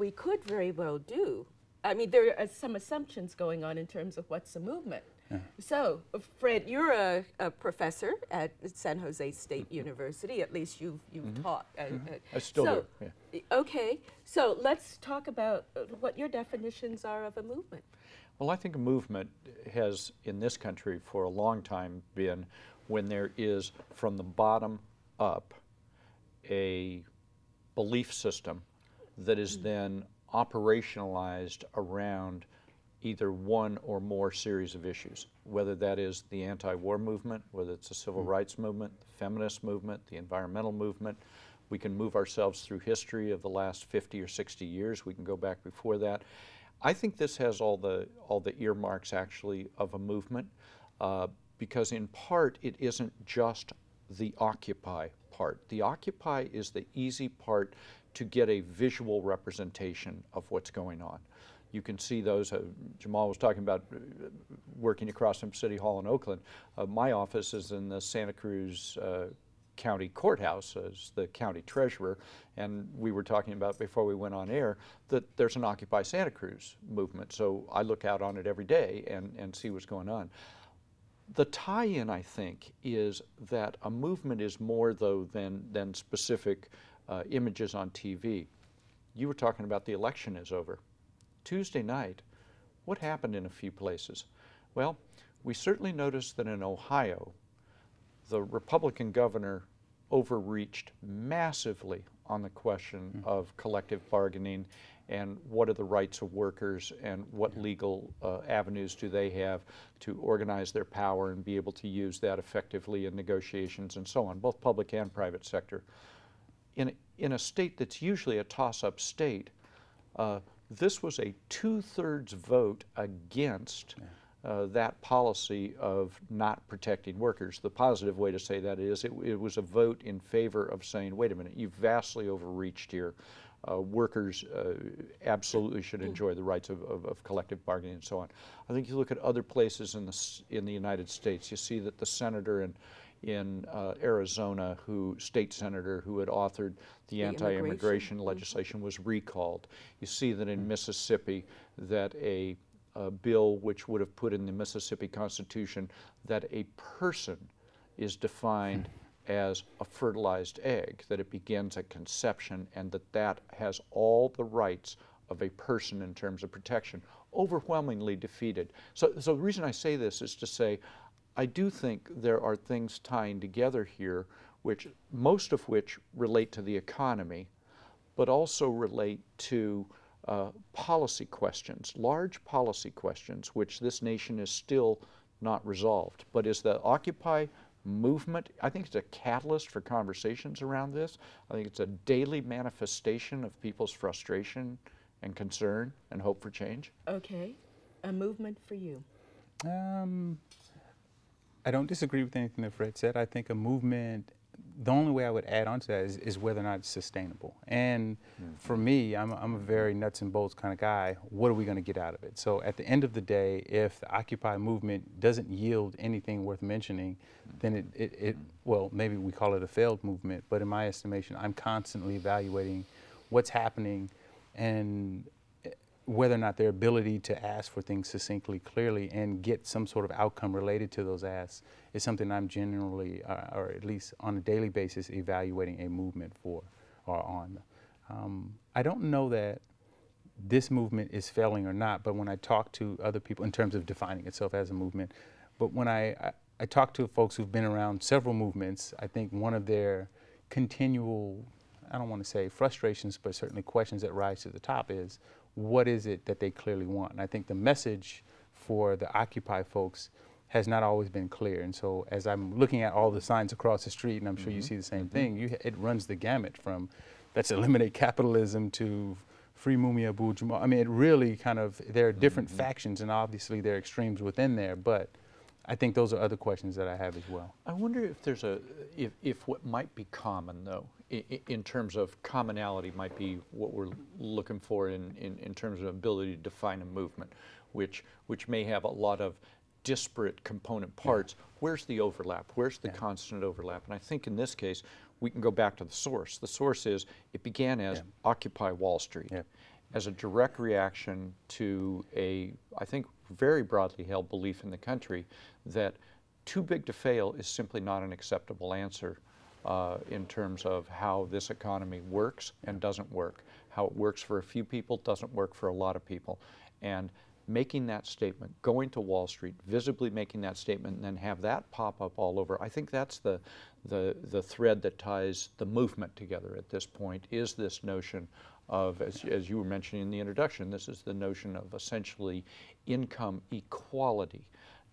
we could very well do. I mean, there are some assumptions going on in terms of what's a movement. Yeah. So, Fred, you're a professor at San Jose State University. At least you've taught. I still do. Yeah. Okay, so let's talk about what your definitions are of a movement. Well, I think a movement has, in this country, for a long time been when there is, from the bottom up, a belief system that is then operationalized around either one or more series of issues, whether that is the anti-war movement, whether it's the civil rights movement, the feminist movement, the environmental movement. We can move ourselves through history of the last 50 or 60 years. We can go back before that. I think this has all the earmarks actually of a movement because in part it isn't just the Occupy part. The Occupy is the easy part to get a visual representation of what's going on. You can see those, Jamal was talking about working across from City Hall in Oakland. My office is in the Santa Cruz County Courthouse as the county treasurer, and we were talking about before we went on air that there's an Occupy Santa Cruz movement, so I look out on it every day and see what's going on. The tie-in, I think, is that a movement is more, though, than specific images on TV. You were talking about the election is over. Tuesday night, what happened in a few places? Well, we certainly noticed that in Ohio, the Republican governor overreached massively on the question of collective bargaining and what are the rights of workers and what legal avenues do they have to organize their power and be able to use that effectively in negotiations and so on, both public and private sector. In a state that's usually a toss-up state, this was a 2/3 vote against that policy of not protecting workers. The positive way to say that is it was a vote in favor of saying, wait a minute, you've vastly overreached here. Workers absolutely should enjoy the rights of collective bargaining and so on. I think you look at other places in the United States, you see that the senator in Arizona, state senator who had authored the anti-immigration legislation was recalled. You see that in Mississippi that a bill which would have put in the Mississippi Constitution that a person is defined as a fertilized egg, that it begins at conception and that has all the rights of a person in terms of protection, overwhelmingly defeated. So the reason I say this is to say I do think there are things tying together here, most of which relate to the economy, but also relate to policy questions, large policy questions, which this nation is still not resolved. But is the Occupy movement, I think it's a catalyst for conversations around this. I think it's a daily manifestation of people's frustration and concern and hope for change. Okay, a movement for you. I don't disagree with anything that Fred said. I think a movement, the only way I would add on to that is whether or not it's sustainable. And for me, I'm a very nuts and bolts kind of guy. What are we going to get out of it? So at the end of the day, if the Occupy movement doesn't yield anything worth mentioning, then well, maybe we call it a failed movement. But in my estimation, I'm constantly evaluating what's happening and whether or not their ability to ask for things succinctly, clearly, and get some sort of outcome related to those asks is something I'm generally, or at least on a daily basis, evaluating a movement for or on. I don't know that this movement is failing or not, but when I talk to other people in terms of defining itself as a movement, but when I talk to folks who've been around several movements, I think one of their continual, I don't want to say frustrations, but certainly questions that rise to the top is, what is it that they clearly want? And I think the message for the Occupy folks has not always been clear. And so as I'm looking at all the signs across the street, and I'm sure you see the same thing, it runs the gamut from let's eliminate capitalism to free Mumia Abu-Jamal. I mean, it really kind of, there are different factions and obviously there are extremes within there, but I think those are other questions that I have as well. I wonder if there's if what might be common though, in terms of commonality might be what we're looking for in terms of ability to define a movement, which may have a lot of disparate component parts. Where's the overlap? Where's the constant overlap? And I think in this case, we can go back to the source. The source is, it began as Occupy Wall Street. as a direct reaction to a, I think, very broadly held belief in the country that too big to fail is simply not an acceptable answer in terms of how this economy works and doesn't work. How it works for a few people doesn't work for a lot of people. And making that statement, going to Wall Street, visibly making that statement, and then have that pop up all over, I think that's the thread that ties the movement together at this point, is this notion of, as you were mentioning in the introduction, this is the notion of essentially income equality.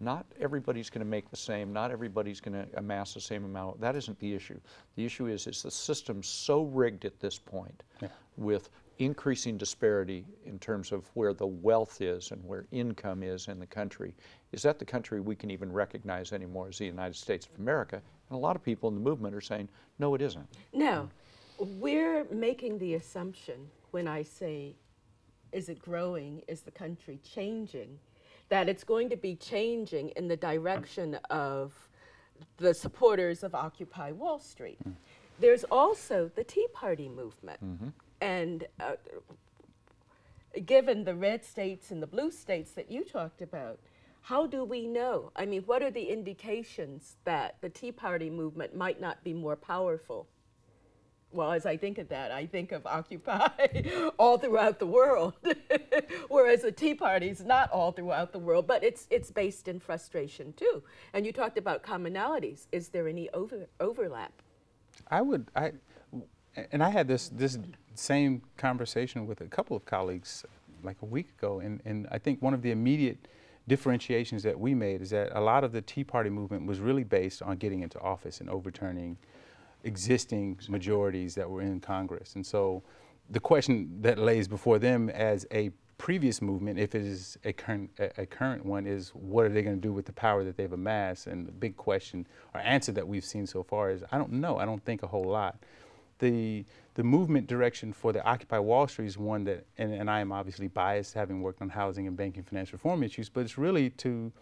Not everybody's going to make the same, not everybody's going to amass the same amount. That isn't the issue. The issue is the system so rigged at this point with increasing disparity in terms of where the wealth is and where income is in the country. Is that the country we can even recognize anymore as the United States of America? And a lot of people in the movement are saying, no, it isn't. No, we're making the assumption when I say, is it growing, is the country changing, that it's going to be changing in the direction of the supporters of Occupy Wall Street. There's also the Tea Party movement. And given the red states and the blue states that you talked about, how do we know? I mean, what are the indications that the Tea Party movement might not be more powerful? Well, as I think of that, I think of Occupy all throughout the world, whereas the Tea Party is not all throughout the world, but it's based in frustration too. And you talked about commonalities. Is there any overlap? I had this same conversation with a couple of colleagues like a week ago, and I think one of the immediate differentiations that we made is that a lot of the Tea Party movement was really based on getting into office and overturning existing majorities that were in Congress. And so the question that lays before them as a previous movement, if it is a current one, is what are they going to do with the power that they've amassed? And the big question or answer that we've seen so far is, I don't know. I don't think a whole lot. The movement direction for the Occupy Wall Street is one that, and I am obviously biased having worked on housing and banking financial reform issues, but it's really to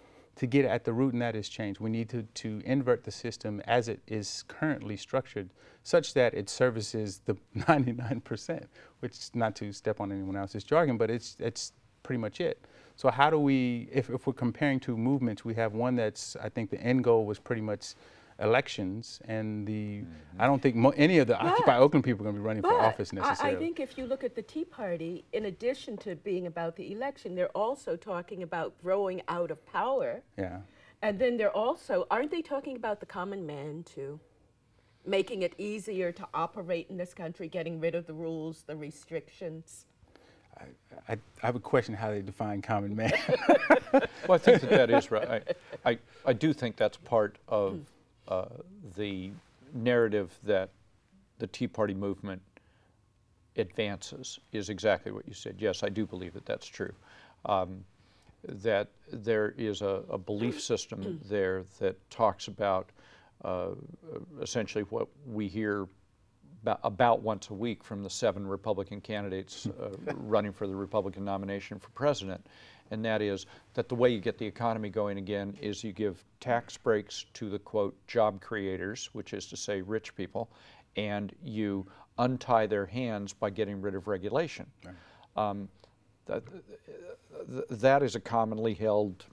get at the root, and that is change. We need to invert the system as it is currently structured such that it services the 99%, which, not to step on anyone else's jargon, but it's pretty much it. So how do we, if we're comparing two movements, we have one that's, I think the end goal was pretty much elections, and I don't think any of the Occupy Oakland people are going to be running for office necessarily. I think if you look at the Tea Party, in addition to being about the election, they're also talking about growing out of power. Yeah. And then they're also, aren't they talking about the common man too? Making it easier to operate in this country, getting rid of the rules, the restrictions. I have a question how they define common man. Well, I think that is right. I do think that's part of the narrative that the Tea Party movement advances, is exactly what you said. Yes, I do believe that that's true. That there is a belief system there that talks about essentially what we hear about once a week from the 7 Republican candidates running for the Republican nomination for president. And that is that the way you get the economy going again is you give tax breaks to the, quote, job creators, which is to say rich people, and you untie their hands by getting rid of regulation. Right. That is a commonly held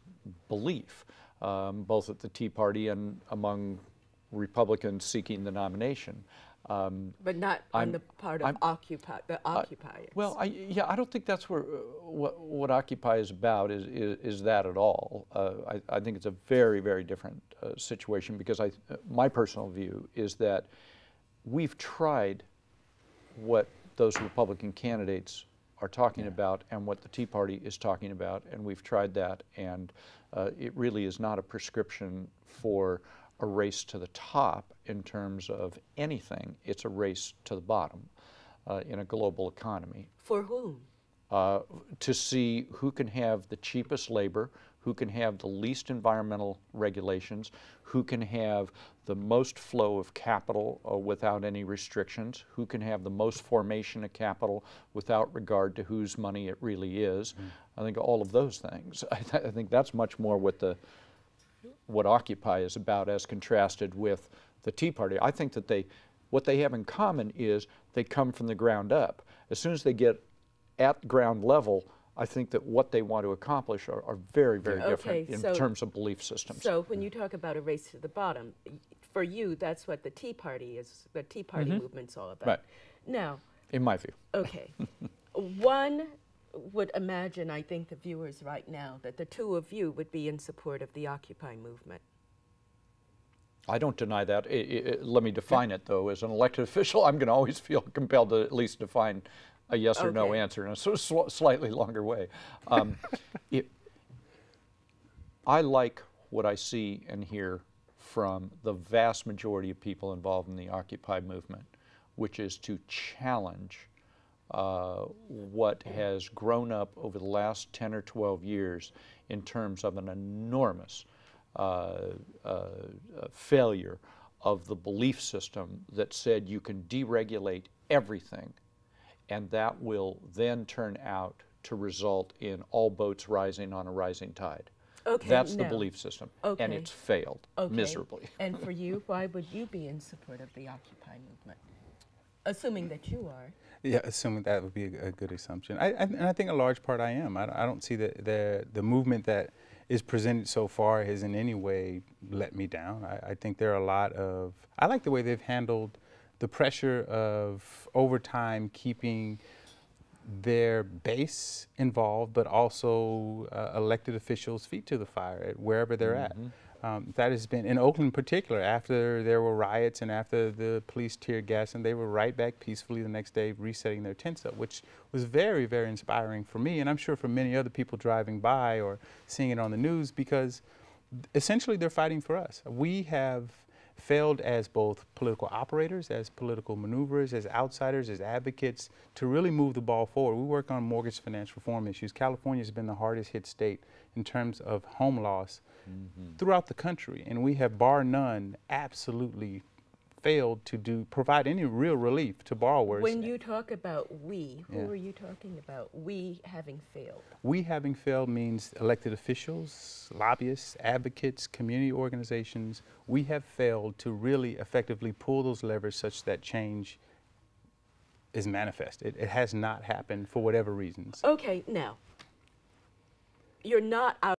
belief, both at the Tea Party and among Republicans seeking the nomination. But not on the part of the occupiers. Well, I don't think that's what Occupy is about, is that at all. I think it's a very, very different situation, because my personal view is that we've tried what those Republican candidates are talking about and what the Tea Party is talking about, and we've tried that, and it really is not a prescription for a race to the top in terms of anything. It's a race to the bottom in a global economy. For whom? To see who can have the cheapest labor, who can have the least environmental regulations, who can have the most flow of capital without any restrictions, who can have the most formation of capital without regard to whose money it really is. I think all of those things. I think that's much more what Occupy is about as contrasted with the Tea Party. I think that what they have in common is they come from the ground up. As soon as they get at ground level, I think that what they want to accomplish are very, very different in terms of belief systems. So when you talk about a race to the bottom, for you, that's what the Tea Party is, the Tea Party movement's all about. Right. Now, in my view. Okay. One would imagine, I think the viewers right now, that the two of you would be in support of the Occupy movement. I don't deny that. Let me define it, though. As an elected official, I'm going to always feel compelled to at least define a yes or no answer in a slightly longer way. I like what I see and hear from the vast majority of people involved in the Occupy movement, which is to challenge what has grown up over the last 10 or 12 years in terms of an enormous failure of the belief system that said you can deregulate everything, and that will then turn out to result in all boats rising on a rising tide. Okay, that's the belief system, okay. and it's failed miserably. And for you, why would you be in support of the Occupy movement? Assuming that you are. Yeah, assuming that would be a good assumption. And I think a large part I am. I don't see the movement that is presented so far has in any way let me down. I think there are a lot of, I like the way they've handled the pressure of over time keeping their base involved, but also elected officials' feet to the fire at wherever they're at. That has been, in Oakland in particular, after there were riots and after the police tear gas, and they were right back peacefully the next day resetting their tents up, which was very, very inspiring for me, and I'm sure for many other people driving by or seeing it on the news, because essentially they're fighting for us. We have failed as both political operators, as political maneuverers, as outsiders, as advocates to really move the ball forward. We work on mortgage finance reform issues. California has been the hardest hit state in terms of home loss throughout the country, and we have, bar none, absolutely failed to provide any real relief to borrowers. When you talk about we, who are you talking about? We having failed. We having failed means elected officials, lobbyists, advocates, community organizations. We have failed to really effectively pull those levers such that change is manifest. It has not happened for whatever reasons. Okay, now, you're not out